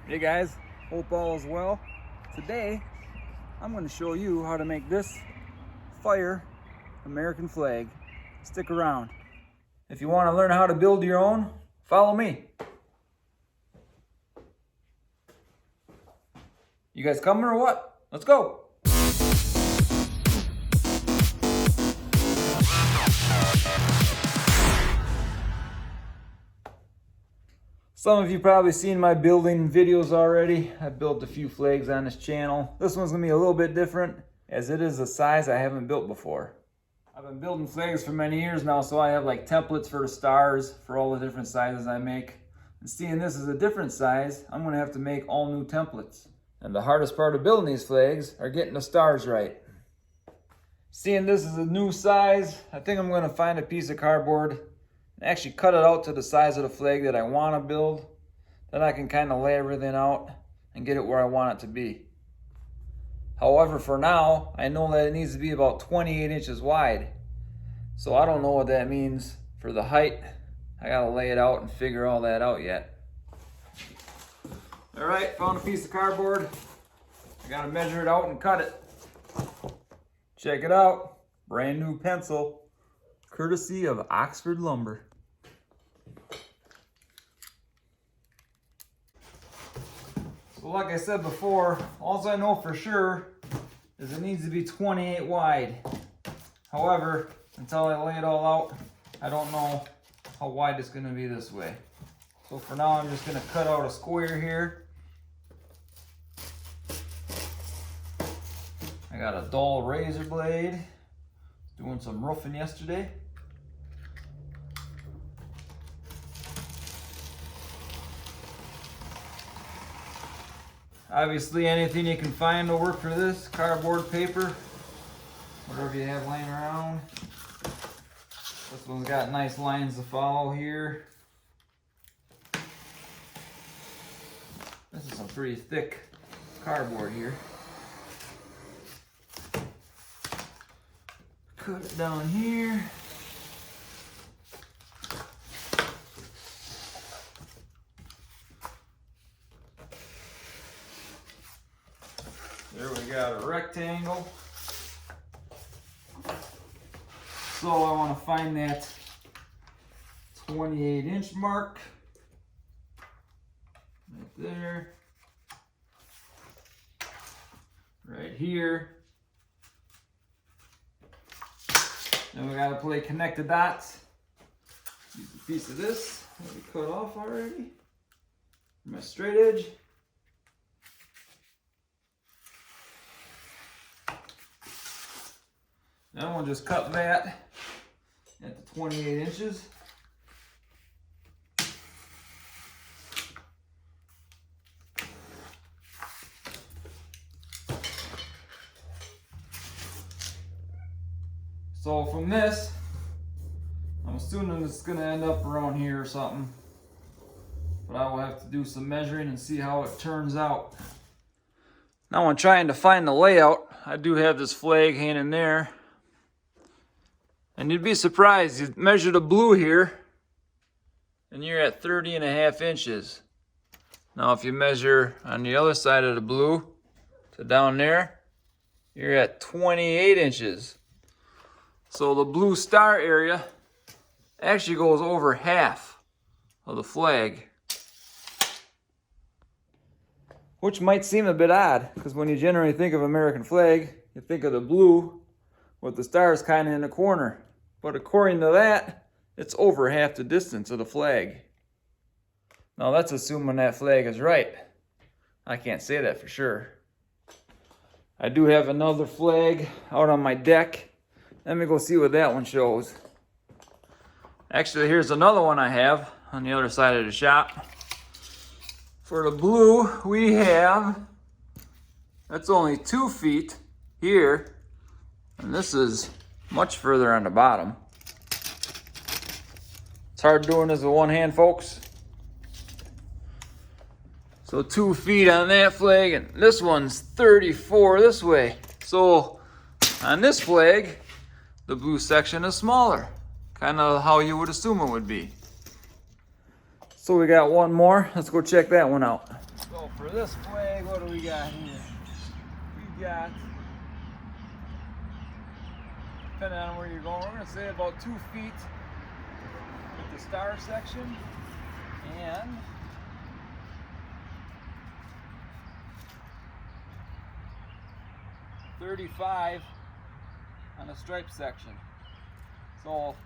Hey guys, hope all is well. Today, I'm going to show you how to make this fire American flag. Stick around. If you want to learn how to build your own, follow me. You guys coming or what? Let's go. Some of you probably seen my building videos already. I've built a few flags on this channel. This one's gonna be a little bit different as it is a size I haven't built before. I've been building flags for many years now, so I have like templates for the stars for all the different sizes I make. And seeing this is a different size, I'm gonna have to make all new templates. And the hardest part of building these flags are getting the stars right. Seeing this is a new size, I think I'm gonna find a piece of cardboard and actually cut it out to the size of the flag that I want to build. Then I can kind of lay everything out and get it where I want it to be. However, for now, I know that it needs to be about 28 inches wide. So I don't know what that means for the height. I gotta lay it out and figure all that out yet. All right, found a piece of cardboard. I gotta measure it out and cut it. Check it out, brand new pencil, courtesy of Oxford Lumber. So like I said before, all I know for sure is it needs to be 28 wide. However, until I lay it all out, I don't know how wide it's gonna be this way. So for now, I'm just gonna cut out a square here. I got a dull razor blade, doing some roofing yesterday. Obviously, anything you can find will work for this. Cardboard, paper, whatever you have laying around. This one's got nice lines to follow here. This is some pretty thick cardboard here. Cut it down here. There we got a rectangle. So I want to find that 28-inch mark right there, right here. Then we got to play connect the dots. Use a piece of this that we cut off already. My straight edge. Then we'll just cut that at the 28 inches. So from this, I'm assuming it's gonna end up around here or something. But I will have to do some measuring and see how it turns out. Now I'm trying to find the layout. I do have this flag hanging there. And you'd be surprised, you measure the blue here, and you're at 30.5 inches. Now if you measure on the other side of the blue, to down there, you're at 28 inches. So the blue star area actually goes over half of the flag. Which might seem a bit odd, because when you generally think of American flag, you think of the blue with the stars kind of in the corner. But according to that, it's over half the distance of the flag. Now that's assuming that flag is right. I can't say that for sure. I do have another flag out on my deck. Let me go see what that one shows. Actually, here's another one I have on the other side of the shop. For the blue, we have, that's only 2 feet here. And this is much further on the bottom. It's hard doing this with one hand, folks. So 2 feet on that flag, and this one's 34 this way. So on this flag, the blue section is smaller. Kind of how you would assume it would be. So we got one more. Let's go check that one out. So For this flag, what do we got here? We got, depending on where you're going, we're going to say about 2 feet with the star section, and .35 on the stripe section. So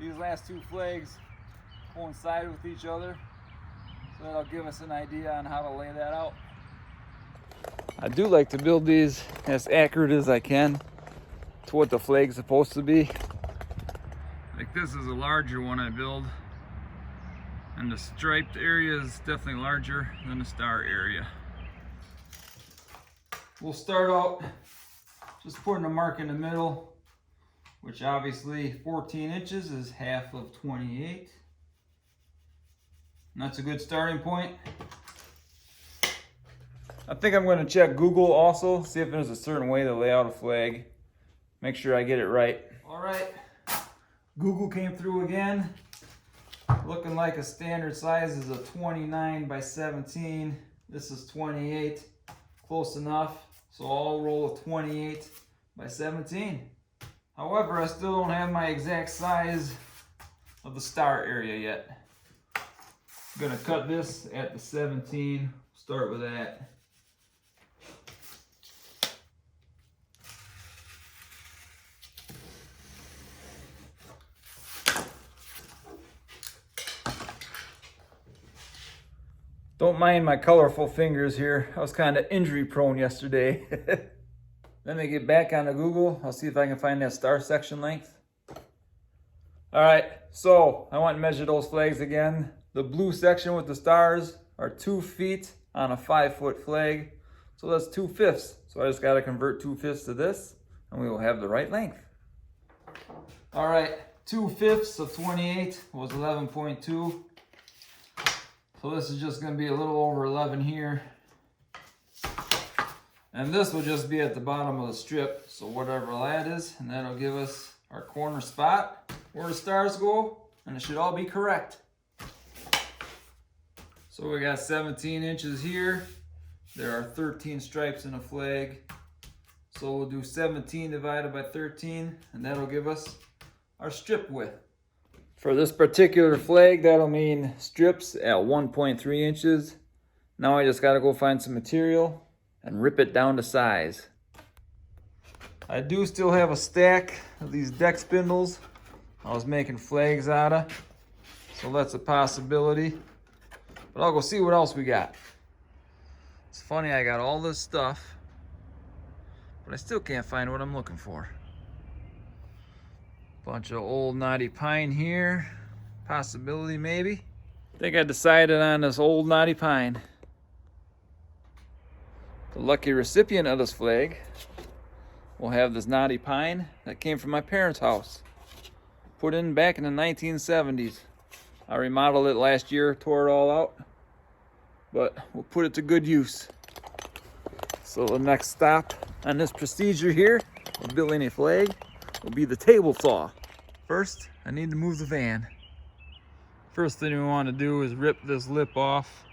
these last 2 flags coincide with each other, so that'll give us an idea on how to lay that out. I do like to build these as accurate as I can to what the flag's supposed to be. Like this is a larger one I build, and the striped area is definitely larger than the star area. We'll start out just putting a mark in the middle, which obviously 14 inches is half of 28. And that's a good starting point. I think I'm going to check Google also, see if there's a certain way to lay out a flag. Make sure I get it right. All right, Google came through again. Looking like a standard size is a 29 by 17. This is 28, close enough. So I'll roll a 28 by 17. However, I still don't have my exact size of the star area yet. I'm gonna cut this at the 17, start with that. Don't mind my colorful fingers here. I was kind of injury prone yesterday. Let me get back onto Google. I'll see if I can find that star section length. All right, so I went and measured those flags again. The blue section with the stars are 2 feet on a 5-foot flag. So that's 2/5. So I just got to convert 2/5 to this, and we will have the right length. All right, 2/5 of 28 was 11.2. So this is just going to be a little over 11 here. And this will just be at the bottom of the strip. So whatever that is, and that'll give us our corner spot where the stars go, and it should all be correct. So we got 17 inches here. There are 13 stripes in a flag. So we'll do 17 divided by 13, and that'll give us our strip width. For this particular flag, that'll mean strips at 1.3 inches. Now I just gotta go find some material and rip it down to size. I do still have a stack of these deck spindles I was making flags out of, so that's a possibility. But I'll go see what else we got. It's funny, I got all this stuff, but I still can't find what I'm looking for. Bunch of old knotty pine here. Possibility, maybe. I think I decided on this old knotty pine. The lucky recipient of this flag will have this knotty pine that came from my parents' house. Put in back in the 1970s. I remodeled it last year, tore it all out. But we'll put it to good use. So the next stop on this procedure here of building a flag will be the table saw. First, I need to move the van. First thing we want to do is rip this lip off.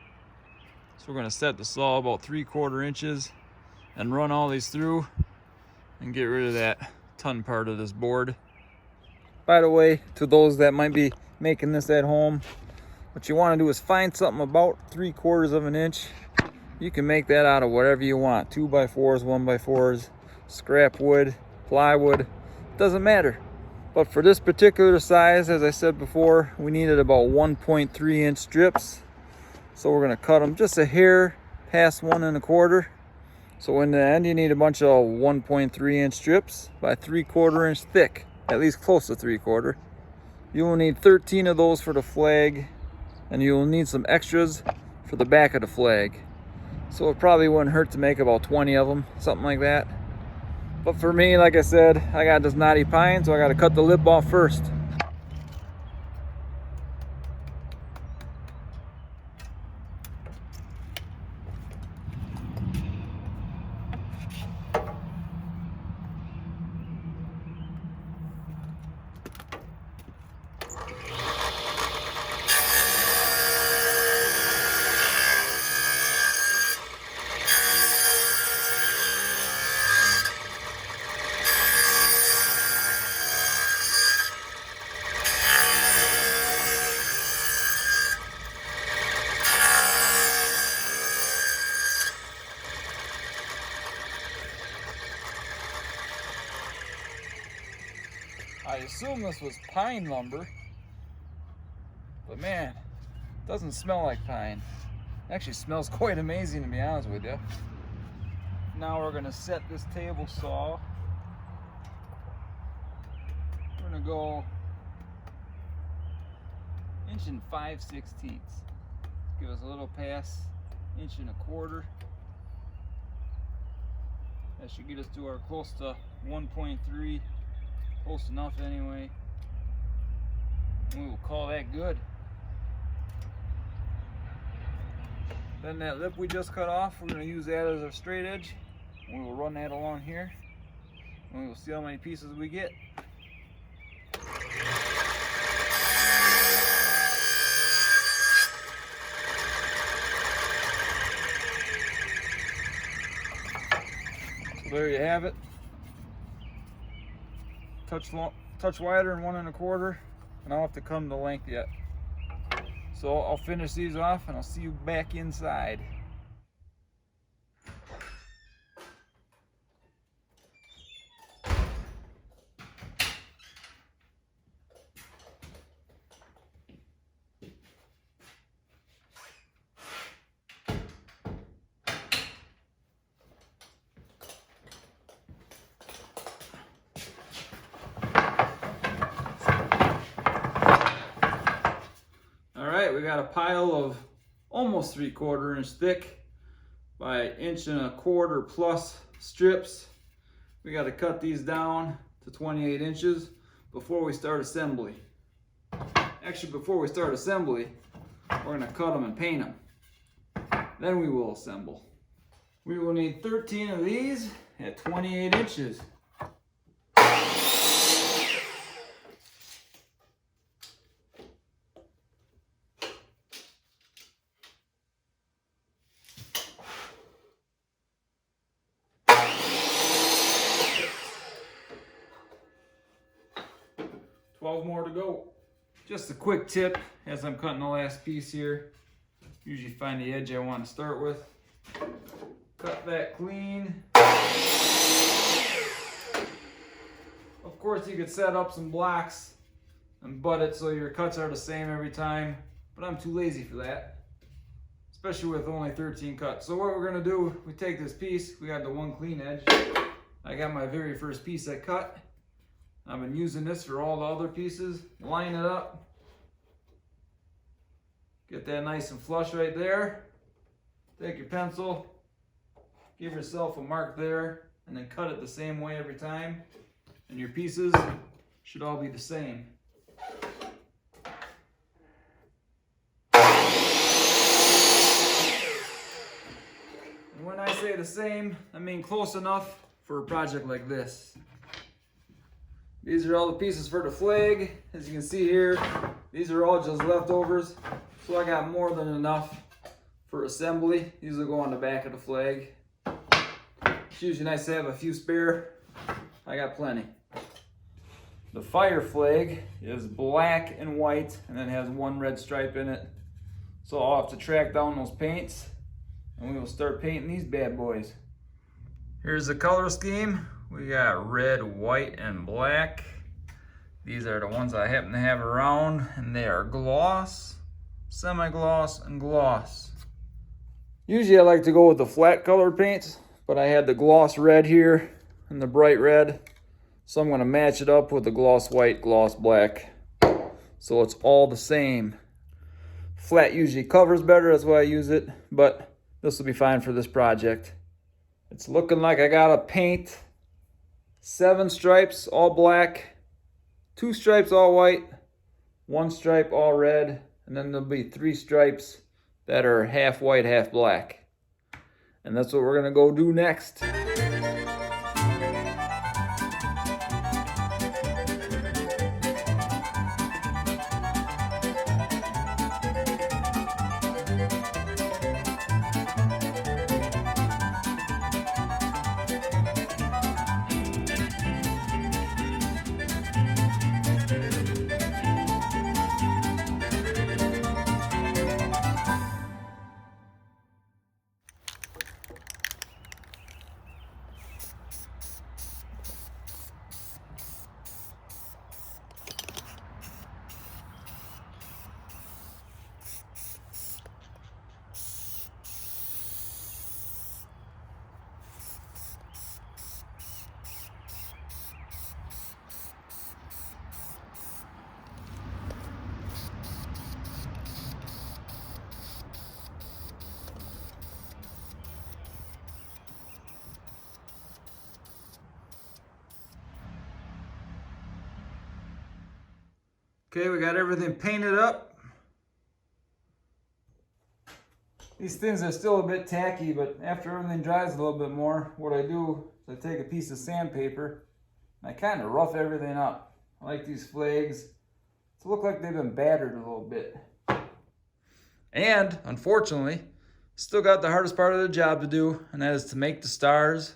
So we're going to set the saw about 3/4 inches and run all these through and get rid of that ton part of this board. By the way, to those that might be making this at home, what you want to do is find something about 3/4 of an inch. You can make that out of whatever you want. 2x4s, 1x4s, scrap wood, plywood, doesn't matter. But for this particular size, as I said before, we needed about 1.3 inch strips. So we're gonna cut them just a hair past 1 1/4. So in the end, you need a bunch of 1.3 inch strips by 3/4 inch thick, at least close to 3/4. You will need 13 of those for the flag, and you will need some extras for the back of the flag. So it probably wouldn't hurt to make about 20 of them, something like that. But for me, like I said, I got this knotty pine, so I got to cut the lip off first. I assume this was pine lumber, but man, it doesn't smell like pine. It actually smells quite amazing, to be honest with you. Now we're gonna set this table saw. We're gonna go 1 5/16. Give us a little pass, 1 1/4. That should get us to our close to 1.3. Close enough anyway. And we will call that good. Then that lip we just cut off, we're going to use that as our straight edge. We will run that along here, and we will see how many pieces we get. So there you have it. Touch wider and 1 1/4, and I'll have to come to length yet. So I'll finish these off and I'll see you back inside. We got a pile of almost 3/4 inch thick by 1 1/4 plus strips. We got to cut these down to 28 inches before we start assembly. Actually, before we start assembly, we're going to cut them and paint them. Then we will assemble. We will need 13 of these at 28 inches. 12 more to go. Just a quick tip as I'm cutting the last piece here. Usually find the edge I want to start with. Cut that clean. Of course, you could set up some blocks and butt it so your cuts are the same every time, but I'm too lazy for that, especially with only 13 cuts. So what we're gonna do, we take this piece, we got the one clean edge. I got my very first piece I cut. I've been using this for all the other pieces. Line it up. Get that nice and flush right there. Take your pencil, give yourself a mark there, and then cut it the same way every time. And your pieces should all be the same. And when I say the same, I mean close enough for a project like this. These are all the pieces for the flag. As you can see here, these are all just leftovers. So I got more than enough for assembly. These will go on the back of the flag. It's usually nice to have a few spare. I got plenty. The fire flag is black and white, and then has one red stripe in it. So I'll have to track down those paints, and we will start painting these bad boys. Here's the color scheme. We got red, white, and black. These are the ones I happen to have around, and they are gloss, semi-gloss, and gloss. Usually I like to go with the flat colored paints, but I had the gloss red here and the bright red. So I'm gonna match it up with the gloss white, gloss black. So it's all the same. Flat usually covers better, that's why I use it, but this will be fine for this project. It's looking like I gotta paint 7 stripes all black, 2 stripes all white, 1 stripe all red, and then there'll be 3 stripes that are half white, half black. And that's what we're gonna go do next. Okay, we got everything painted up. These things are still a bit tacky, but after everything dries a little bit more, what I do is I take a piece of sandpaper and I kind of rough everything up. I like these flags to look like they've been battered a little bit. And unfortunately, still got the hardest part of the job to do, and that is to make the stars.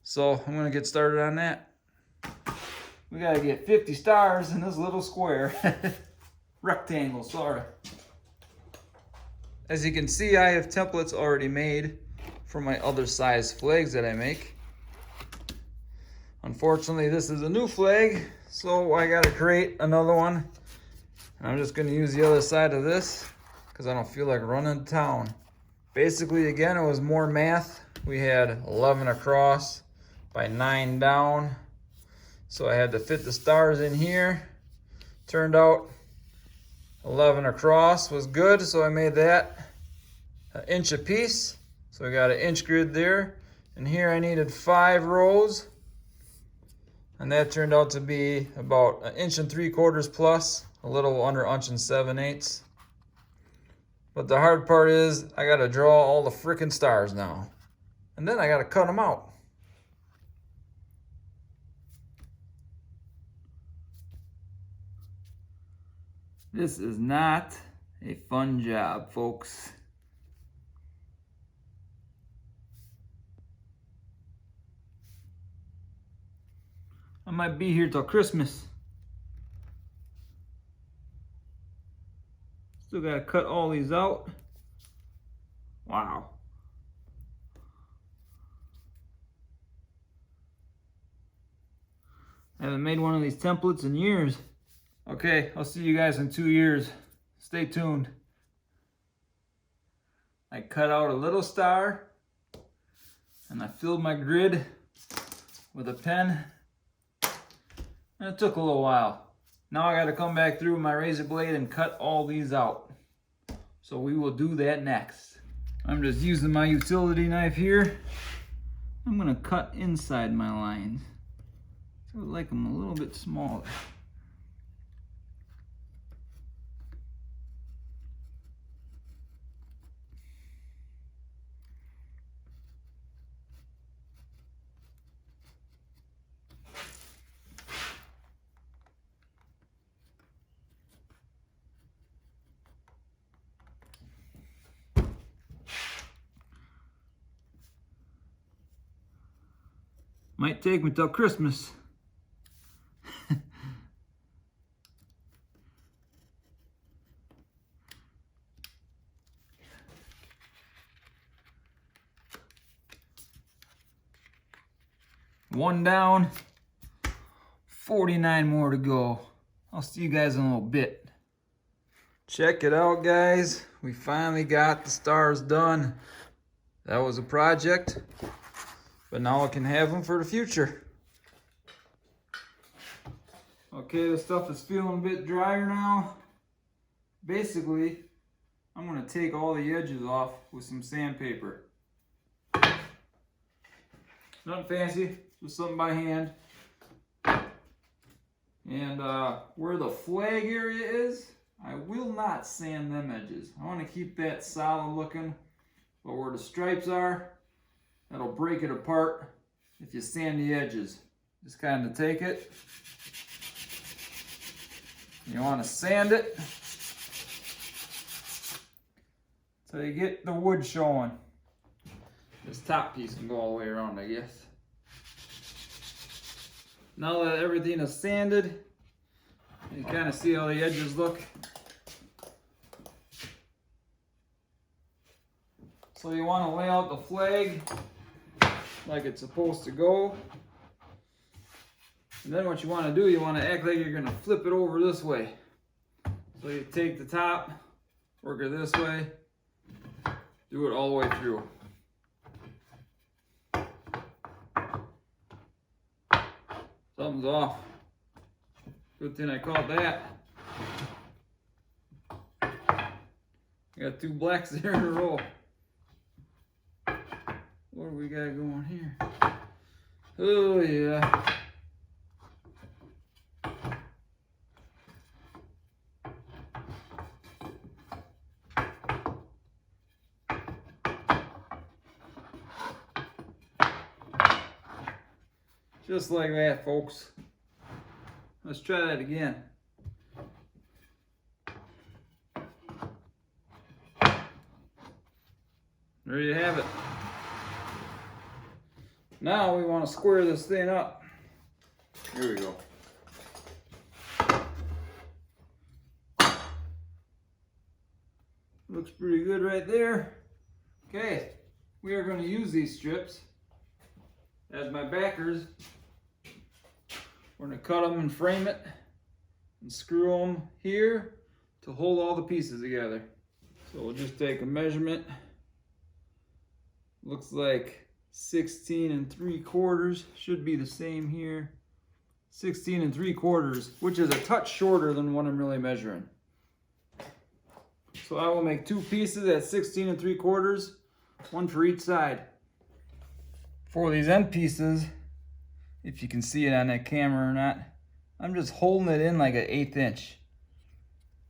So I'm gonna get started on that. We gotta get 50 stars in this little square. Rectangle, sorry. As you can see, I have templates already made for my other size flags that I make. Unfortunately, this is a new flag, so I gotta create another one. And I'm just gonna use the other side of this because I don't feel like running to town. Basically, again, it was more math. We had 11 across by 9 down. So I had to fit the stars in here. Turned out 11 across was good, so I made that an inch a piece. So we got an inch grid there. And here I needed 5 rows. And that turned out to be about 1 3/4 inches plus, a little under 1 7/8 inches. But the hard part is I gotta draw all the frickin' stars now. And then I gotta cut them out. This is not a fun job, folks. I might be here till Christmas. Still gotta cut all these out. Wow. I haven't made one of these templates in years. Okay, I'll see you guys in 2 years. Stay tuned. I cut out a little star and I filled my grid with a pen. And it took a little while. Now I gotta come back through with my razor blade and cut all these out. So we will do that next. I'm just using my utility knife here. I'm gonna cut inside my lines. So I like them a little bit smaller. Might take me till Christmas. One down, 49 more to go. I'll see you guys in a little bit. Check it out, guys. We finally got the stars done. That was a project, but now I can have them for the future. Okay, the stuff is feeling a bit drier now. Basically, I'm gonna take all the edges off with some sandpaper. Nothing fancy, just something by hand. And where the flag area is, I will not sand them edges. I want to keep that solid looking, but where the stripes are, that'll break it apart if you sand the edges. Just kind of take it. You want to sand it till you get the wood showing. This top piece can go all the way around, I guess. Now that everything is sanded, you kind of see how the edges look. So you want to lay out the flag like it's supposed to go. And then what you want to do, you want to act like you're going to flip it over this way. So you take the top, work it this way, do it all the way through. Something's off. Good thing I caught that. Got 2 blacks there in a row. What do we got going here? Oh yeah. Just like that, folks. Let's try that again. There you have it. Now we want to square this thing up. Here we go. Looks pretty good right there. Okay, we are going to use these strips as my backers. We're going to cut them and frame it and screw them here to hold all the pieces together. So we'll just take a measurement. Looks like 16 3/4, should be the same here. 16 3/4, which is a touch shorter than what I'm really measuring. So I will make 2 pieces at 16 3/4, one for each side. For these end pieces, if you can see it on that camera or not, I'm just holding it in like an 1/8 inch.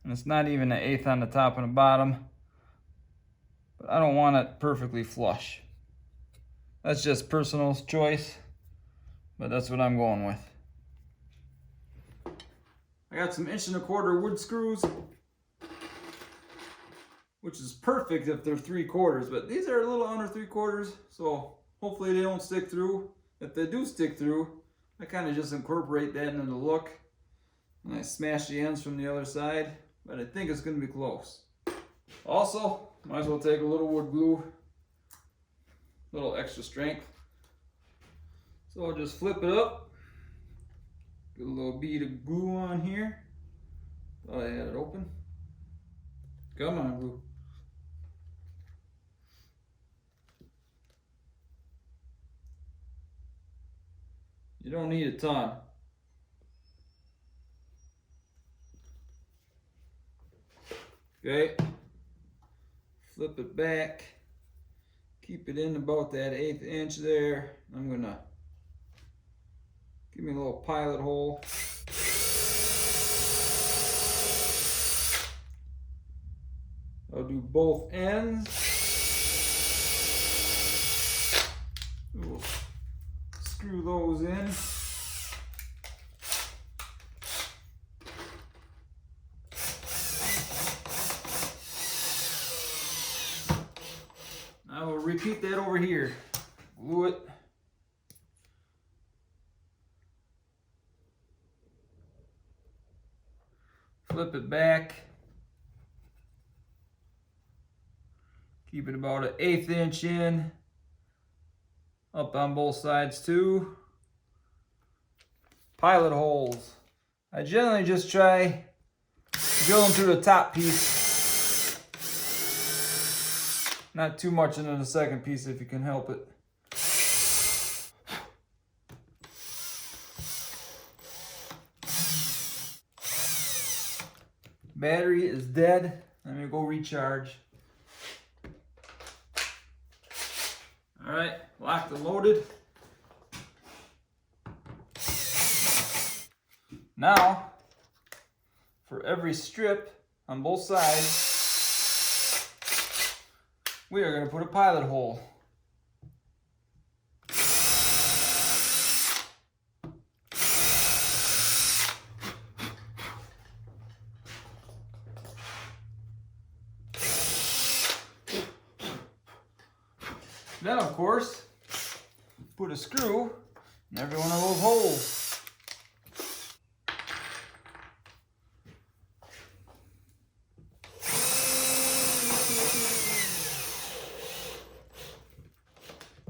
And it's not even an 1/8 on the top and the bottom. But I don't want it perfectly flush. That's just personal choice, but that's what I'm going with. I got some 1 1/4 wood screws, which is perfect if they're 3/4, but these are a little under 3/4, so hopefully they don't stick through. If they do stick through, I kind of just incorporate that into the look, and I smash the ends from the other side, but I think it's going to be close. Also, might as well take a little wood glue, a little extra strength. So I'll just flip it up, get a little bead of glue on here. Thought I had it open. Come on, glue. You don't need a ton. Okay, flip it back, keep it in about that 1/8 inch there. I'm gonna give me a little pilot hole. I'll do both ends. We'll screw those in. I will repeat that over here. Glue it. Flip it back. Keep it about an 1/8 inch in. Up on both sides too. Pilot holes. I generally just try drilling through the top piece. Not too much into the second piece if you can help it. Battery is dead. Let me go recharge. All right, locked and loaded. Now, for every strip on both sides, we are going to put a pilot hole. Then, of course, put a screw in every one of those holes.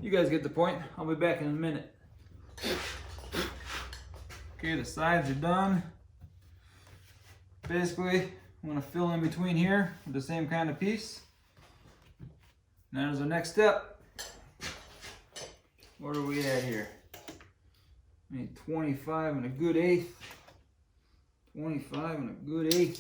You guys get the point. I'll be back in a minute. Okay, the sides are done. Basically, I'm going to fill in between here with the same kind of piece. Now there's the next step. What are we at here? I need 25 and a good 1/8. 25 and a good 1/8.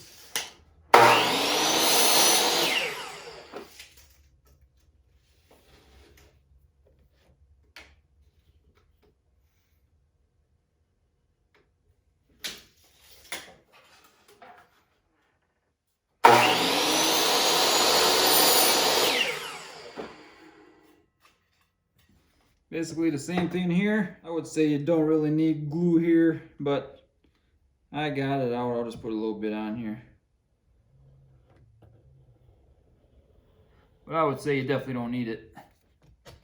Basically the same thing here. I would say you don't really need glue here, but I got it out. I'll just put a little bit on here. But I would say you definitely don't need it.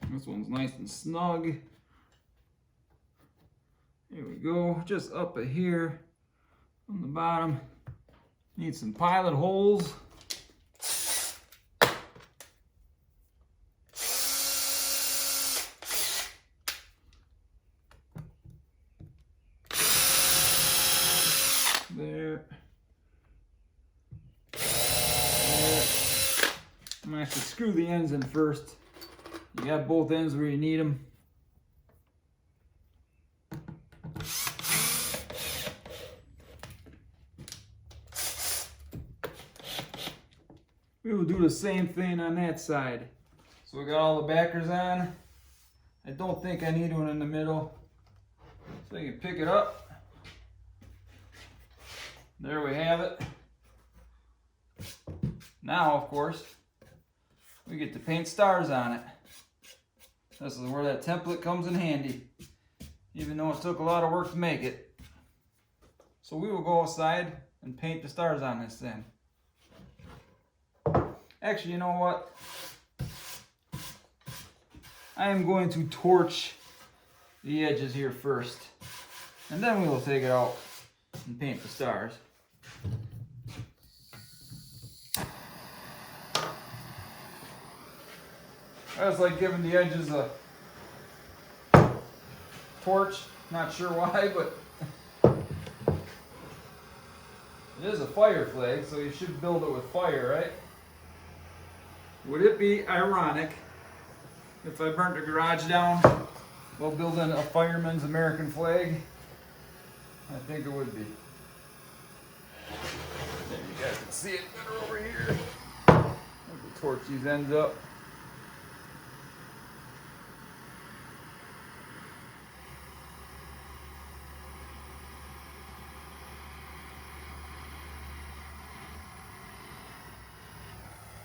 This one's nice and snug. Here we go, just up at here on the bottom. Need some pilot holes. There. I'm gonna have to screw the ends in first. You got both ends where you need them. We will do the same thing on that side. So we got all the backers on. I don't think I need one in the middle. So you can pick it up. There we have it. Now, of course, we get to paint stars on it. This is where that template comes in handy, even though it took a lot of work to make it. So we will go outside and paint the stars on this thing. Actually, you know what? I am going to torch the edges here first, and then we will take it out and paint the stars. I just like giving the edges a torch. Not sure why, but it is a fire flag, so you should build it with fire, right? Would it be ironic if I burnt the garage down while building a fireman's American flag? I think it would be. Maybe you guys can see it better over here. Let me torch these ends up.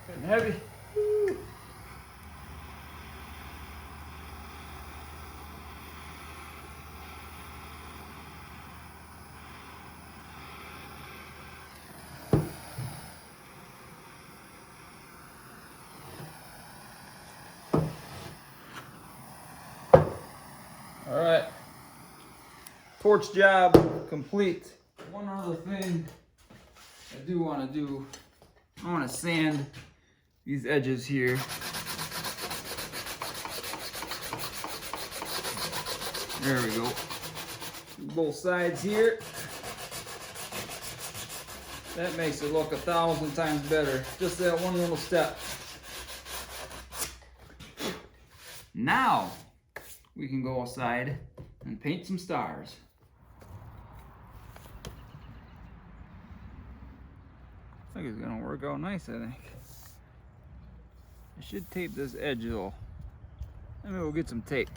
Getting heavy. Woo. All right, torch job complete. One other thing I do want to do, I want to sand these edges here. There we go. Both sides here. That makes it look 1,000 times better. Just that one little step. Now we can go outside and paint some stars. I think it's gonna work out nice, I think. I should tape this edge though. Maybe we'll get some tape.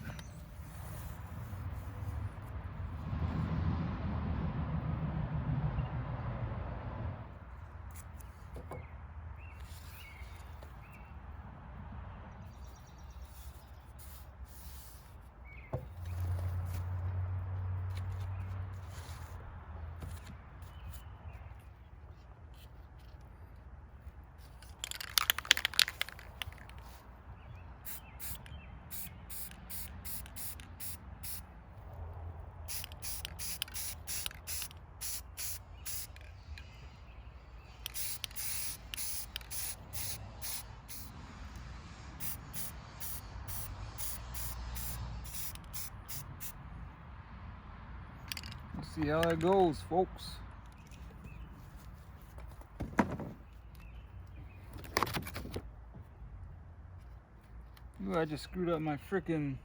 Let's see how that goes, folks. Ooh, I just screwed up my frickin'...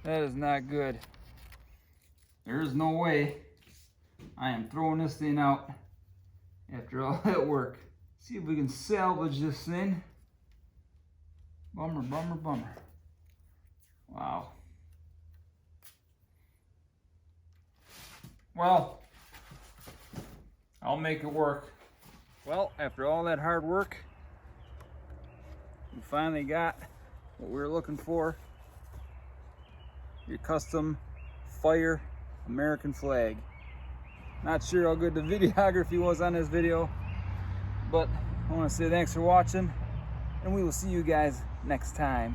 That is not good. There is no way I am throwing this thing out after all that work. See if we can salvage this thing. Bummer, bummer, bummer. Wow. Well, I'll make it work. Well, after all that hard work, we finally got what we were looking for. your custom fire American flag. Not sure how good the videography was on this video, but I want to say thanks for watching, and we will see you guys next time.